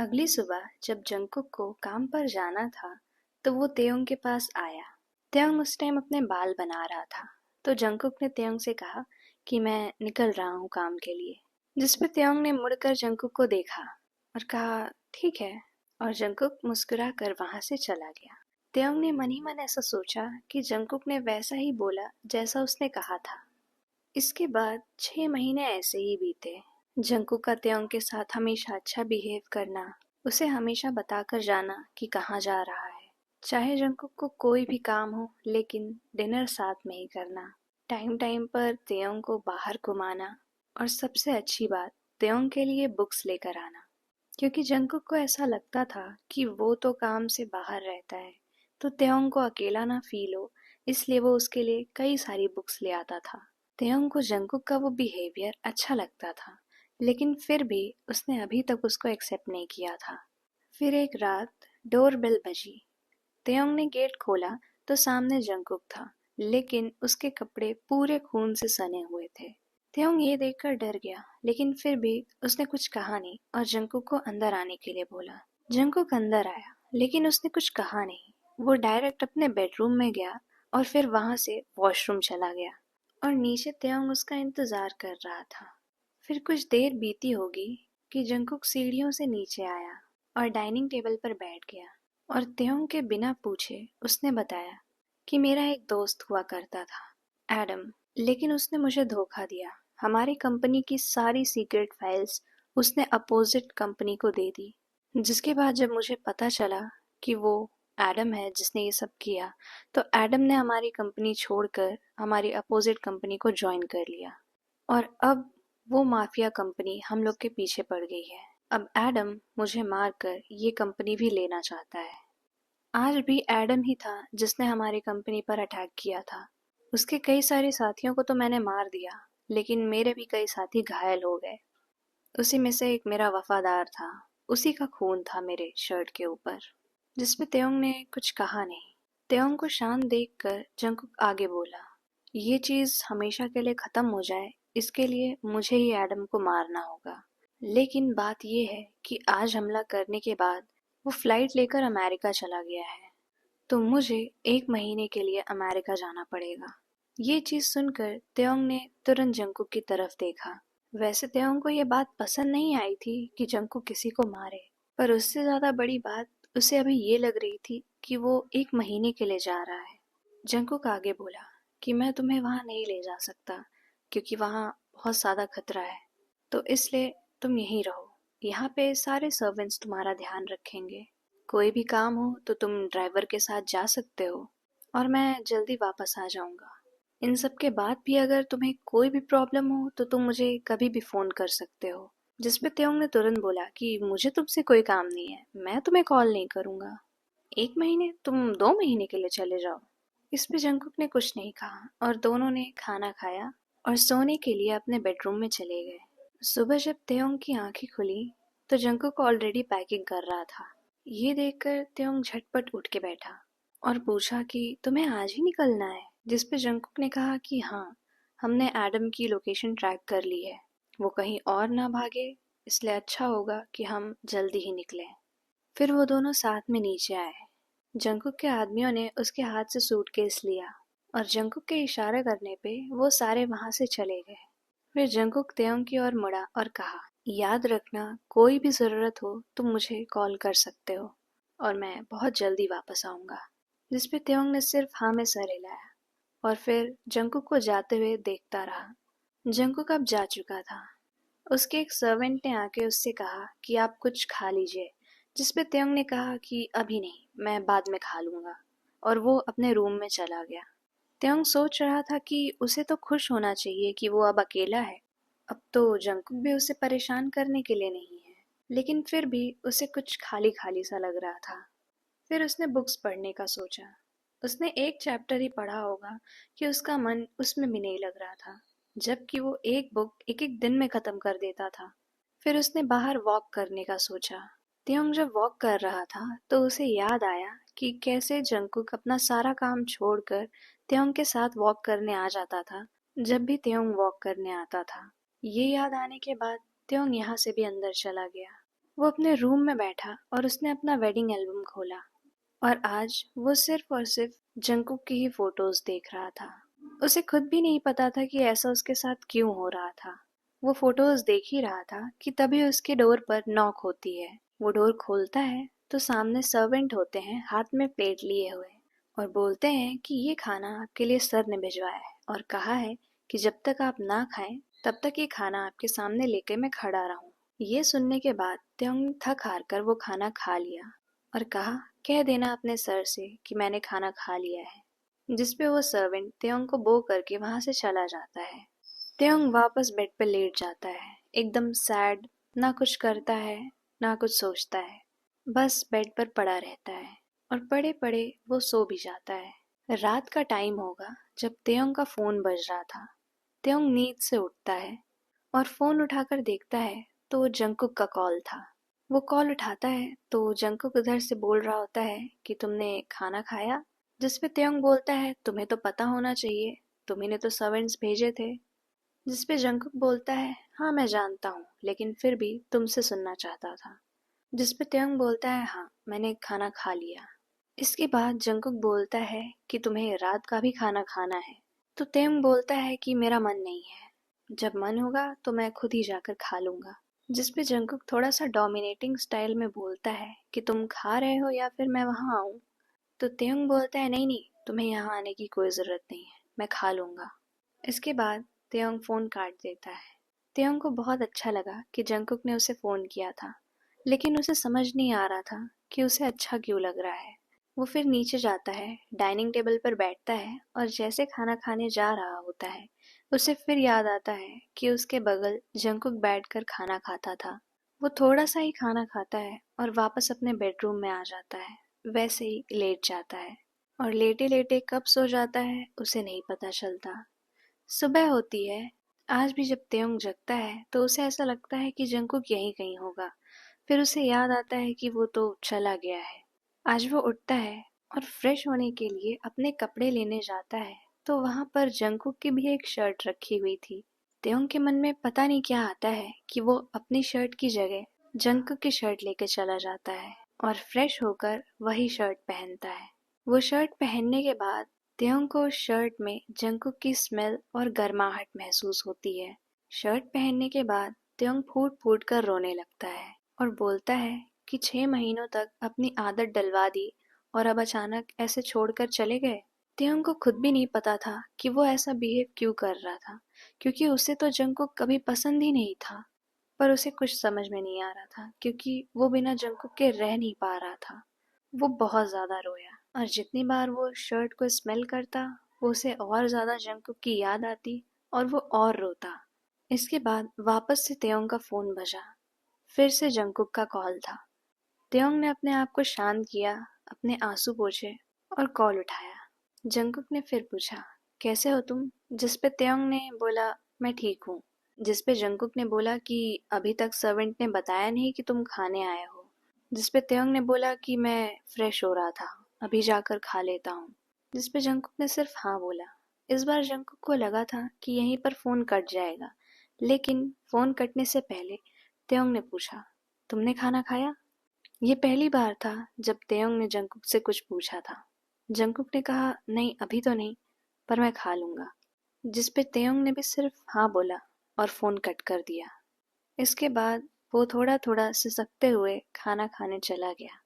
अगली सुबह जब जंकुक को काम पर जाना था, तो वो तेयोंग के पास आया। तेयोंग उस टाइम अपने बाल बना रहा था, तो जंकुक ने तेयोंग से कहा कि मैं निकल रहा हूँ काम के लिए। जिस पे तेयोंग ने मुड़कर जंकुक को देखा और कहा ठीक है, और जंकुक मुस्कुराकर वहां से चला गया। तेयोंग ने मन ही मन ऐसा सोचा कि जंकुक ने वैसा ही बोला जैसा उसने कहा था। इसके बाद 6 महीने ऐसे ही बीते। जंकुक का तेयोंग के साथ हमेशा अच्छा बिहेव करना, उसे हमेशा बताकर जाना कि कहाँ जा रहा है। चाहे जंकुक को कोई भी काम हो, लेकिन डिनर साथ में ही करना। टाइम टाइम पर तेयोंग को बाहर घुमाना, और सबसे अच्छी बात, तेयोंग के लिए बुक्स लेकर आना। क्योंकि जंकुक को ऐसा लगता था कि वो तो काम से बाहर रहता है, तो तेयोंग को अकेला ना फील हो, इसलिए वो उसके लिए कई सारी बुक्स ले आता था। तेयोंग को जंकुक का वो बिहेवियर अच्छा लगता था, लेकिन फिर भी उसने अभी तक उसको एक्सेप्ट नहीं किया था। फिर एक रात डोरबेल बजी। तेयोंग ने गेट खोला तो सामने जंकुक था, लेकिन उसके कपड़े पूरे खून से सने हुए थे। तेयोंग ये देखकर डर गया, लेकिन फिर भी उसने कुछ कहा नहीं और जंकुक को अंदर आने के लिए बोला। जंकुक अंदर आया, लेकिन उसने कुछ कहा नहीं। वो डायरेक्ट अपने बेडरूम में गया और फिर वहां से वॉशरूम चला गया, और नीचे तेयोंग उसका इंतजार कर रहा था। फिर कुछ देर बीती होगी कि जंकुक सीढ़ियों से नीचे आया और डाइनिंग टेबल पर बैठ गया, और तेयोंग के बिना पूछे उसने बताया कि मेरा एक दोस्त हुआ करता था, एडम, लेकिन उसने मुझे धोखा दिया। हमारी कंपनी की सारी सीक्रेट फाइल्स उसने अपोजिट कंपनी को दे दी। जिसके बाद जब मुझे पता चला कि वो एडम है जिसने ये सब किया, तो एडम ने हमारी कंपनी छोड़कर हमारी अपोजिट कंपनी को ज्वाइन कर लिया, और अब वो माफिया कंपनी हम लोग के पीछे पड़ गई है। अब एडम मुझे मारकर ये कंपनी भी लेना चाहता है। आज भी एडम ही था जिसने हमारी कंपनी पर अटैक किया था। उसके कई सारे साथियों को तो मैंने मार दिया, लेकिन मेरे भी कई साथी घायल हो गए। उसी में से एक मेरा वफादार था, उसी का खून था मेरे शर्ट के ऊपर। जिसपे तेयोंग ने कुछ कहा नहीं। तेयोंग को शांत देखकर जंकुक आगे बोला, ये चीज हमेशा के लिए खत्म हो जाए, इसके लिए मुझे ही एडम को मारना होगा। लेकिन बात ये है कि आज हमला करने के बाद वो फ्लाइट लेकर अमेरिका चला गया है, तो मुझे 1 महीने के लिए अमेरिका जाना पड़ेगा। ये चीज सुनकर तेयोंग ने तुरंत जंकुक की तरफ देखा। वैसे तेयोंग को ये बात पसंद नहीं आई थी कि जंकुक किसी को मारे, पर उससे ज्यादा बड़ी बात उसे अभी ये लग रही थी कि वो 1 महीने के लिए जा रहा है। जंकुक आगे बोला कि मैं तुम्हें वहां नहीं ले जा सकता, क्योंकि वहां बहुत ज्यादा खतरा है, तो इसलिए तुम यहीं रहो। यहाँ पे सारे सर्वेंट्स तुम्हारा ध्यान रखेंगे। कोई भी काम हो तो तुम ड्राइवर के साथ जा सकते हो, और मैं जल्दी वापस आ जाऊंगा। इन सब के बाद भी अगर तुम्हें कोई भी प्रॉब्लम हो तो तुम मुझे कभी भी फोन कर सकते हो। जिसपे तेयोंग ने तुरंत बोला कि मुझे तुमसे कोई काम नहीं है, मैं तुम्हें कॉल नहीं करूंगा। 1 महीने? तुम 2 महीने के लिए चले जाओ। इस पे जंकुक ने कुछ नहीं कहा, और दोनों ने खाना खाया और सोने के लिए अपने बेडरूम में चले गए। सुबह जब तेयोंग की आंखें खुली, तो जंकुक ऑलरेडी पैकिंग कर रहा था। ये देखकर तेयोंग झटपट उठ के बैठा और पूछा कि तुम्हें आज ही निकलना है? जिस पे जंकुक ने कहा कि हाँ, हमने एडम की लोकेशन ट्रैक कर ली है, वो कहीं और ना भागे, इसलिए अच्छा होगा कि हम जल्दी ही निकलें। फिर वो दोनों साथ में नीचे आए। जंकुक के आदमियों ने उसके हाथ से सूटकेस लिया, और जंकुक के इशारे करने पे वो सारे वहां से चले गए। फिर जंकुक तेयोंग की ओर मुड़ा और कहा, याद रखना, कोई भी जरूरत हो तुम मुझे कॉल कर सकते हो, और मैं बहुत जल्दी वापस आऊंगा। जिस पे तेयोंग ने सिर्फ हाँ में सर हिलाया, और फिर जंकुक को जाते हुए देखता रहा। जंकुक अब जा चुका था। उसके एक सर्वेंट ने आके उससे कहा कि आप कुछ खा लीजिए, जिस पे तेयोंग ने कहा कि अभी नहीं, मैं बाद में खा लूंगा, और वो अपने रूम में चला गया। तेयोंग सोच रहा था कि उसे तो खुश होना चाहिए कि वो अब अकेला है, अब तो जंकुक भी उसे परेशान करने के लिए नहीं है, लेकिन फिर भी उसे कुछ खाली खाली सा लग रहा था। फिर उसने बुक्स पढ़ने का सोचा। उसने एक चैप्टर ही पढ़ा होगा कि उसका मन उसमें भी नहीं लग रहा था, जबकि वो एक बुक एक एक दिन में खत्म कर देता था। फिर उसने बाहर वॉक करने का सोचा। त्योंग जब वॉक कर रहा था तो उसे याद आया कि कैसे जंकुक अपना सारा काम छोड़कर त्योंग के साथ वॉक करने आ जाता था जब भी त्योंग वॉक करने आता था। ये याद आने के बाद त्योंग यहाँ से भी अंदर चला गया। वो अपने रूम में बैठा और उसने अपना वेडिंग एल्बम खोला और आज वो सिर्फ और सिर्फ जंकुक की ही फोटोज देख रहा था। उसे खुद भी नहीं पता था कि ऐसा उसके साथ क्यों हो रहा था। वो फोटोज देख ही रहा था कि तभी उसकी डोर पर नॉक होती है। वो डोर खोलता है तो सामने सर्वेंट होते हैं हाथ में प्लेट लिए हुए और बोलते हैं कि ये खाना आपके लिए सर ने भिजवाया है और कहा है कि जब तक आप ना खाएं तब तक ये खाना आपके सामने लेके मैं खड़ा रहूं। ये सुनने के बाद त्योंग थक हार कर वो खाना खा लिया और कहा, कह देना अपने सर से कि मैंने खाना खा लिया है। जिसपे वो सर्वेंट त्योंग को बो करके वहां से चला जाता है। त्योंग वापस बेड पर लेट जाता है, एकदम सैड, ना कुछ करता है ना कुछ सोचता है, बस बेड पर पड़ा रहता है और पड़े पड़े वो सो भी जाता है। रात का टाइम होगा जब त्योंग का फोन बज रहा था। त्योंग नींद से उठता है और फोन उठाकर देखता है तो वो जंकुक का कॉल था। वो कॉल उठाता है तो जंकुक उधर से बोल रहा होता है कि तुमने खाना खाया। जिसपे त्योंग बोलता है तुम्हें तो पता होना चाहिए, तुम्ही ने तो सर्वेंट्स भेजे थे। जिसपे जंकुक बोलता है हाँ मैं जानता हूँ लेकिन फिर भी तुमसे सुनना चाहता था। जिसपे त्योंग बोलता है हाँ मैंने खाना खा लिया। इसके बाद जंकुक बोलता है कि तुम्हें रात का भी खाना खाना है। तो त्योंग बोलता है कि मेरा मन नहीं है, जब मन होगा तो मैं खुद ही जाकर खा लूंगा। जिसपे जंकुक थोड़ा सा डोमिनेटिंग स्टाइल में बोलता है कि तुम खा रहे हो या फिर मैं वहां आऊं। तो त्योंग बोलता है नहीं नहीं, तुम्हें यहाँ आने की कोई जरूरत नहीं है, मैं खा लूंगा। इसके बाद त्योंग फोन काट देता है। त्योंग को बहुत अच्छा लगा कि जंकुक ने उसे फोन किया था, लेकिन उसे समझ नहीं आ रहा था कि उसे अच्छा क्यों लग रहा है। वो फिर नीचे जाता है, डाइनिंग टेबल पर बैठता है और जैसे खाना खाने जा रहा होता है उसे फिर याद आता है कि उसके बगल जंकुक बैठकर खाना खाता था। वो थोड़ा सा ही खाना खाता है और वापस अपने बेडरूम में आ जाता है, वैसे ही लेट जाता है और लेटे लेटे कब सो जाता है उसे नहीं पता चलता। सुबह होती है। आज भी जब त्योंग जगता है तो उसे ऐसा लगता है कि जंकुक यहीं कहीं होगा। फिर उसे याद आता है कि वो तो चला गया है। आज वो उठता है और फ्रेश होने के लिए अपने कपड़े लेने जाता है तो वहां पर जंकुक की भी एक शर्ट रखी हुई थी। त्योंग के मन में पता नहीं क्या आता है कि वो अपनी शर्ट की जगह जंकुक की शर्ट लेके चला जाता है और फ्रेश होकर वही शर्ट पहनता है। वो शर्ट पहनने के बाद त्योंग को शर्ट में जंकुक की स्मेल और गर्माहट महसूस होती है। शर्ट पहनने के बाद त्योंग फूट फूट कर रोने लगता है और बोलता है कि 6 महीनों तक अपनी आदत डलवा दी और अब अचानक ऐसे छोड़कर चले गए। त्योंग को खुद भी नहीं पता था कि वो ऐसा बिहेव क्यों कर रहा था, क्योंकि उसे तो जंकुक कभी पसंद ही नहीं था। पर उसे कुछ समझ में नहीं आ रहा था क्योंकि वो बिना जंकुक के रह नहीं पा रहा था। वो बहुत ज्यादा रोया और जितनी बार वो शर्ट को स्मेल करता वो उसे और ज्यादा जंकुक की याद आती और वो और रोता। इसके बाद वापस से त्योंग का फोन बजा। फिर से जंकुक का कॉल था। त्योंग ने अपने आप को शांत किया, अपने आंसू पोंछे और कॉल उठाया। जंकुक ने फिर पूछा, कैसे हो तुम? जिस पे त्योंग ने बोला, मैं ठीक हूँ। जिस पे जंकुक ने बोला कि अभी तक सर्वेंट ने बताया नहीं कि तुम खाने आए हो। जिस पे त्योंग ने बोला कि मैं फ्रेश हो रहा था, अभी जाकर खा लेता हूँ। जिस पे जंकुक ने सिर्फ हाँ बोला। इस बार जंकुक को लगा था कि यहीं पर फोन कट जाएगा, लेकिन फोन कटने से पहले त्योंग ने पूछा, तुमने खाना खाया? ये पहली बार था जब त्योंग ने जंकुक से कुछ पूछा था। जंकुक ने कहा, नहीं अभी तो नहीं, पर मैं खा लूंगा। जिस पे त्योंग ने भी सिर्फ हाँ बोला और फोन कट कर दिया। इसके बाद वो थोड़ा थोड़ा सिसकते हुए खाना खाने चला गया।